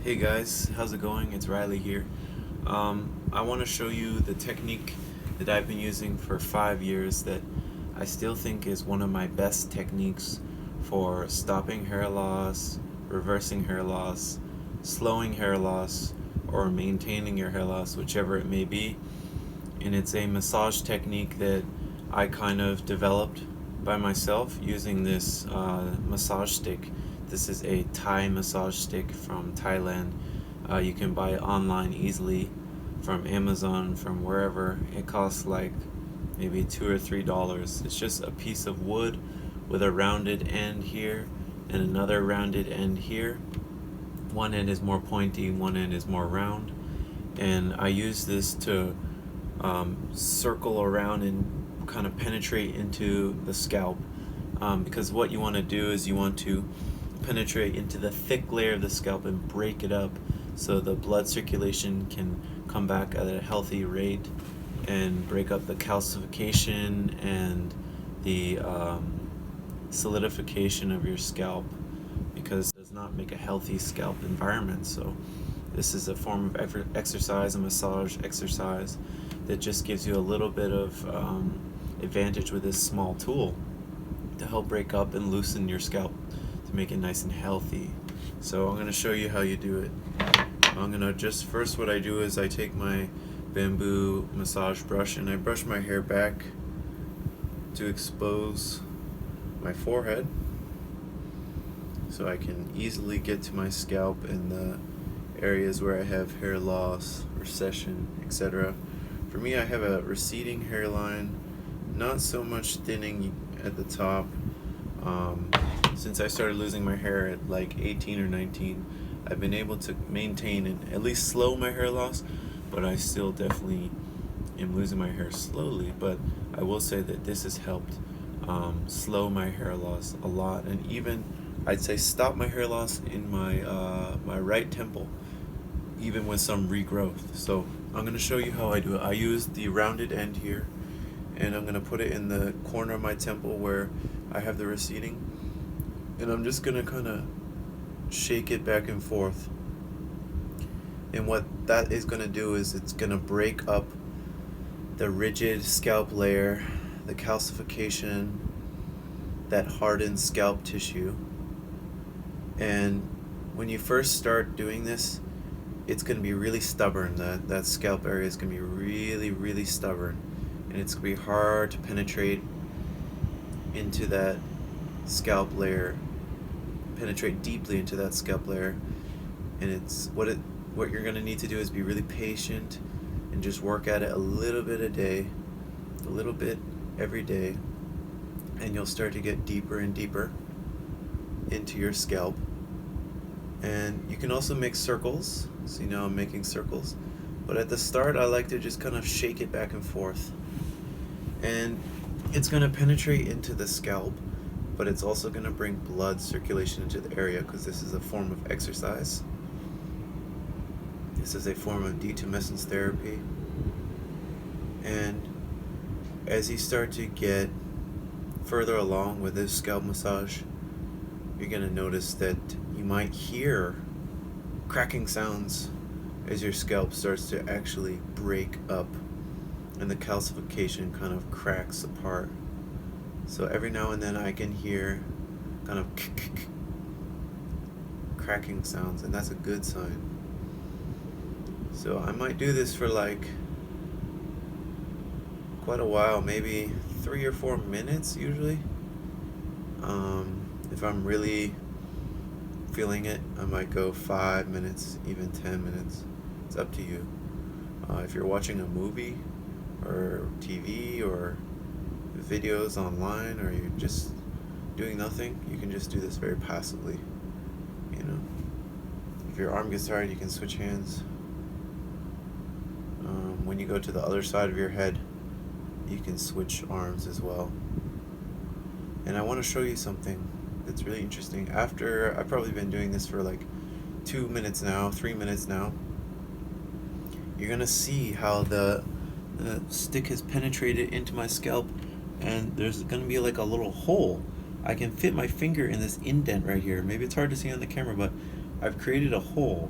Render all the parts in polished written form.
Hey guys, how's it going? It's Riley here. I want to show you the technique that I've been using for 5 years that I still think is one of my best techniques for stopping hair loss, reversing hair loss, slowing hair loss, or maintaining your hair loss, whichever it may be. And it's a massage technique that I kind of developed by myself using this massage stick. This is a Thai massage stick from Thailand. You can buy it online easily from Amazon, from wherever. It costs like maybe $2 or $3. It's just a piece of wood with a rounded end here and another rounded end here. One end is more pointy, one end is more round. And I use this to circle around and kind of penetrate into the scalp. Because what you want to do is you want to penetrate into the thick layer of the scalp and break it up so the blood circulation can come back at a healthy rate and break up the calcification and the solidification of your scalp, because it does not make a healthy scalp environment. So this is a form of exercise, a massage exercise that just gives you a little bit of advantage with this small tool to help break up and loosen your scalp to make it nice and healthy. So I'm going to show you how you do it. I'm going to just, first what I do is I take my bamboo massage brush and I brush my hair back to expose my forehead so I can easily get to my scalp and the areas where I have hair loss, recession, etc. For me, I have a receding hairline, not so much thinning at the top. Since I started losing my hair at like 18 or 19, I've been able to maintain and at least slow my hair loss, but I still definitely am losing my hair slowly. But I will say that this has helped slow my hair loss a lot, and even I'd say stop my hair loss in my right temple, even with some regrowth. So I'm going to show you how I do it. I use the rounded end here, and I'm going to put it in the corner of my temple where I have the receding, and I'm just going to kind of shake it back and forth. And what that is going to do is it's going to break up the rigid scalp layer, the calcification, that hardened scalp tissue. And when you first start doing this, it's going to be really stubborn. That scalp area is going to be really stubborn, and it's going to be hard to penetrate into that scalp layer, penetrate deeply into that scalp layer. And it's what you're going to need to do is be really patient and just work at it a little bit a day, a little bit every day, and you'll start to get deeper and deeper into your scalp. And you can also make circles. So you know I'm making circles, but at the start I like to just kind of shake it back and forth, and it's going to penetrate into the scalp, but it's also going to bring blood circulation into the area, because this is a form of exercise. This is a form of detumescence therapy. And as you start to get further along with this scalp massage, you're going to notice that you might hear cracking sounds as your scalp starts to actually break up and the calcification kind of cracks apart. So every now and then I can hear kind of cracking sounds, and that's a good sign. So I might do this for like quite a while, maybe 3 or 4 minutes usually. If I'm really feeling it, I might go 5 minutes, even 10 minutes. It's up to you. If you're watching a movie or TV or videos online, or you're just doing nothing, you can just do this very passively. You know, if your arm gets tired, you can switch hands. When you go to the other side of your head, you can switch arms as well. And I want to show you something that's really interesting. After I've probably been doing this for like 2 minutes now, 3 minutes now, you're gonna see how the stick has penetrated into my scalp, and there's gonna be like a little hole. I can fit my finger in this indent right here. Maybe it's hard to see on the camera, but I've created a hole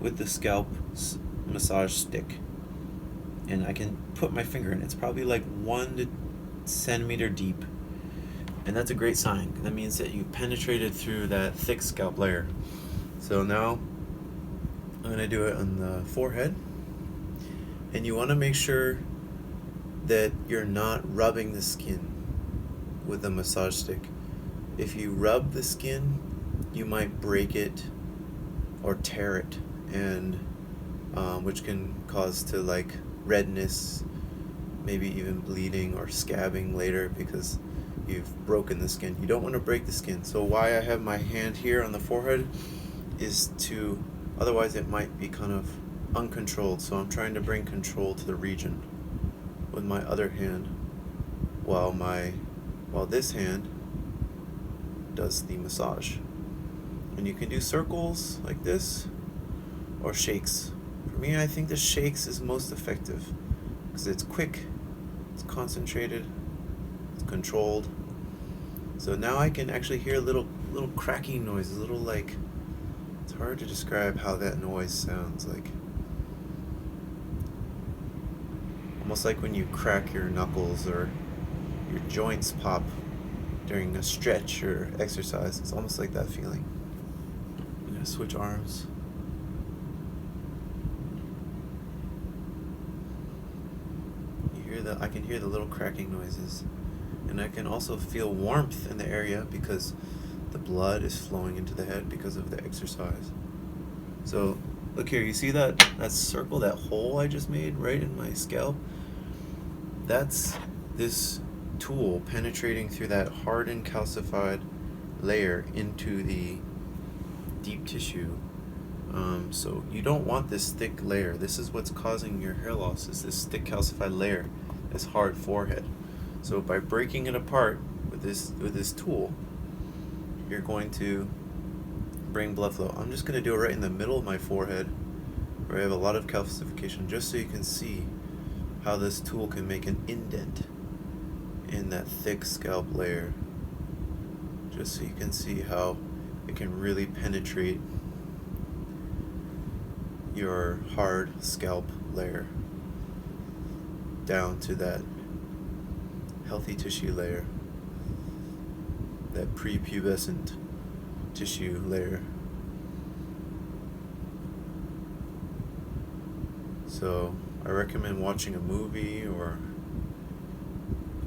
with the scalp massage stick, and I can put my finger in. It's probably like 1 centimeter deep, and that's a great sign. That means that you penetrated through that thick scalp layer. So now I'm going to do it on the forehead, and you want to make sure that you're not rubbing the skin with a massage stick. If you rub the skin, you might break it or tear it, and which can cause to like redness, maybe even bleeding or scabbing later because you've broken the skin. You don't want to break the skin. So why I have my hand here on the forehead is to, otherwise it might be kind of uncontrolled. So I'm trying to bring control to the region with my other hand while this hand does the massage. And you can do circles like this or shakes. For me, I think the shakes is most effective because it's quick, it's concentrated, it's controlled. So now I can actually hear little cracking noises, little like, it's hard to describe how that noise sounds like. Almost like when you crack your knuckles or your joints pop during a stretch or exercise. It's almost like that feeling. I'm gonna switch arms. I can hear the little cracking noises, and I can also feel warmth in the area because the blood is flowing into the head because of the exercise. So look here, you see that circle, that hole I just made right in my scalp? That's this tool penetrating through that hardened calcified layer into the deep tissue. So you don't want this thick layer. This is what's causing your hair loss, is this thick calcified layer, this hard forehead. So by breaking it apart with this tool, you're going to bring blood flow. I'm just going to do it right in the middle of my forehead where I have a lot of calcification, just so you can see how this tool can make an indent in that thick scalp layer, just so you can see how it can really penetrate your hard scalp layer down to that healthy tissue layer, that prepubescent tissue layer. So I recommend watching a movie or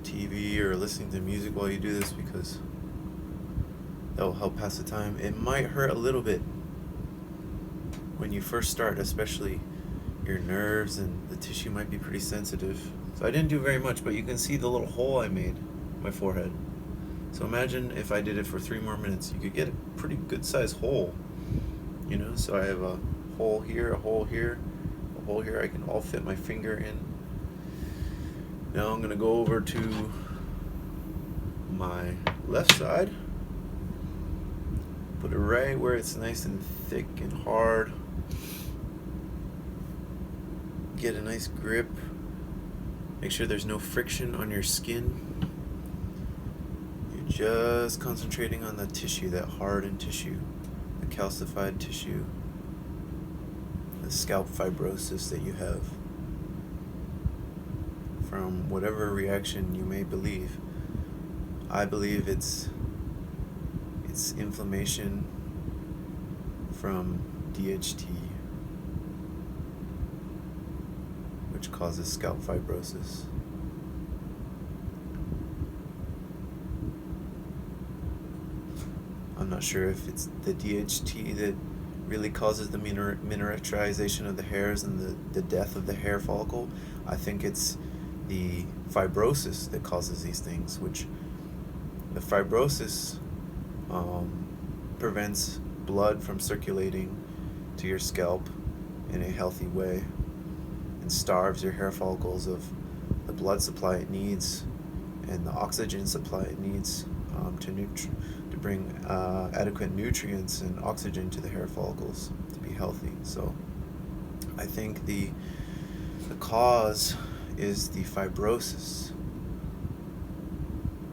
TV or listening to music while you do this, because that will help pass the time. It might hurt a little bit when you first start, especially your nerves and the tissue might be pretty sensitive. So I didn't do very much, but you can see the little hole I made in my forehead. So imagine if I did it for 3 more minutes, you could get a pretty good sized hole, you know? So I have a hole here, a hole here, a hole here. I can all fit my finger in. Now I'm gonna go over to my left side, put it right where it's nice and thick and hard. Get a nice grip. Make sure there's no friction on your skin. You're just concentrating on the tissue, that hardened tissue, the calcified tissue, the scalp fibrosis that you have from whatever reaction you may believe. I believe it's inflammation from DHT, which causes scalp fibrosis. I'm not sure if it's the DHT that really causes the miniaturization of the hairs and the death of the hair follicle. I think it's the fibrosis that causes these things, which the fibrosis prevents blood from circulating to your scalp in a healthy way and starves your hair follicles of the blood supply it needs and the oxygen supply it needs to bring adequate nutrients and oxygen to the hair follicles to be healthy. So I think the cause is the fibrosis.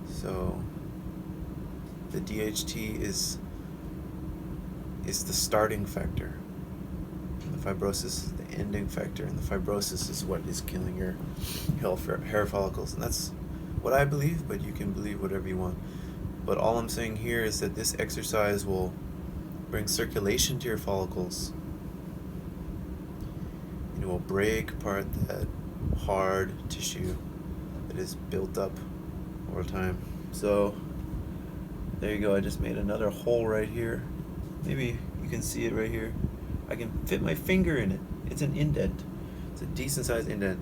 So the DHT is the starting factor. The The fibrosis is the ending factor, and the fibrosis is what is killing your hair follicles. And that's what I believe, but you can believe whatever you want. But all I'm saying here is that this exercise will bring circulation to your follicles. And it will break apart that hard tissue that is built up over time. So there you go. I just made another hole right here. Maybe you can see it right here. I can fit my finger in it. It's an indent. It's a decent sized indent.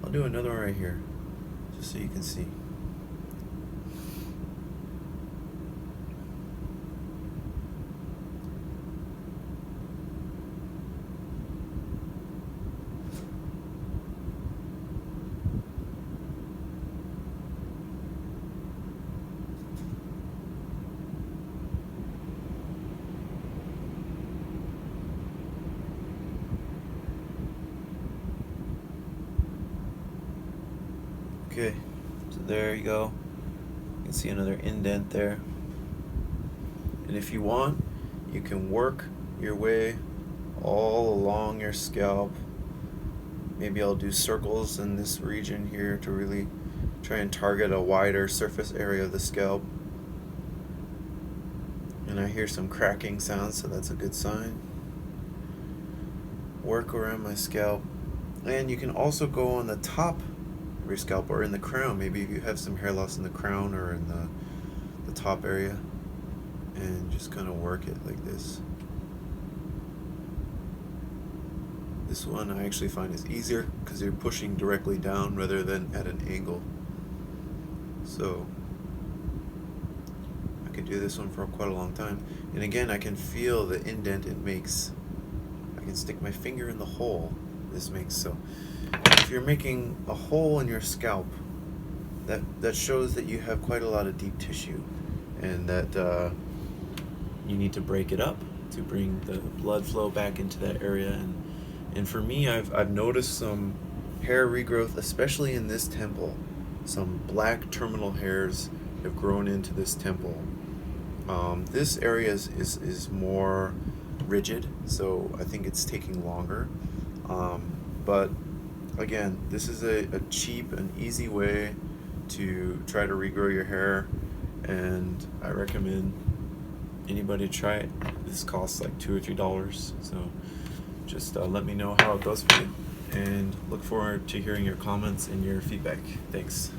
I'll do another one right here just so you can see. Okay, so there you go. You can see another indent there. And if you want, you can work your way all along your scalp. Maybe I'll do circles in this region here to really try and target a wider surface area of the scalp. And I hear some cracking sounds, so that's a good sign. Work around my scalp. And you can also go on the top of your scalp or in the crown. Maybe if you have some hair loss in the crown or in the top area, and just kind of work it like this. This one I actually find is easier because you're pushing directly down rather than at an angle. So I could do this one for quite a long time. And again, I can feel the indent it makes. I can stick my finger in the hole this makes. So if you're making a hole in your scalp, that shows that you have quite a lot of deep tissue, and that you need to break it up to bring the blood flow back into that area. And for me, I've noticed some hair regrowth, especially in this temple. Some black terminal hairs have grown into this temple. This area is more rigid, so I think it's taking longer. But again, this is a cheap and easy way to try to regrow your hair, and I recommend anybody try it. This costs like $2 or $3, so just let me know how it goes for you, and look forward to hearing your comments and your feedback. Thanks.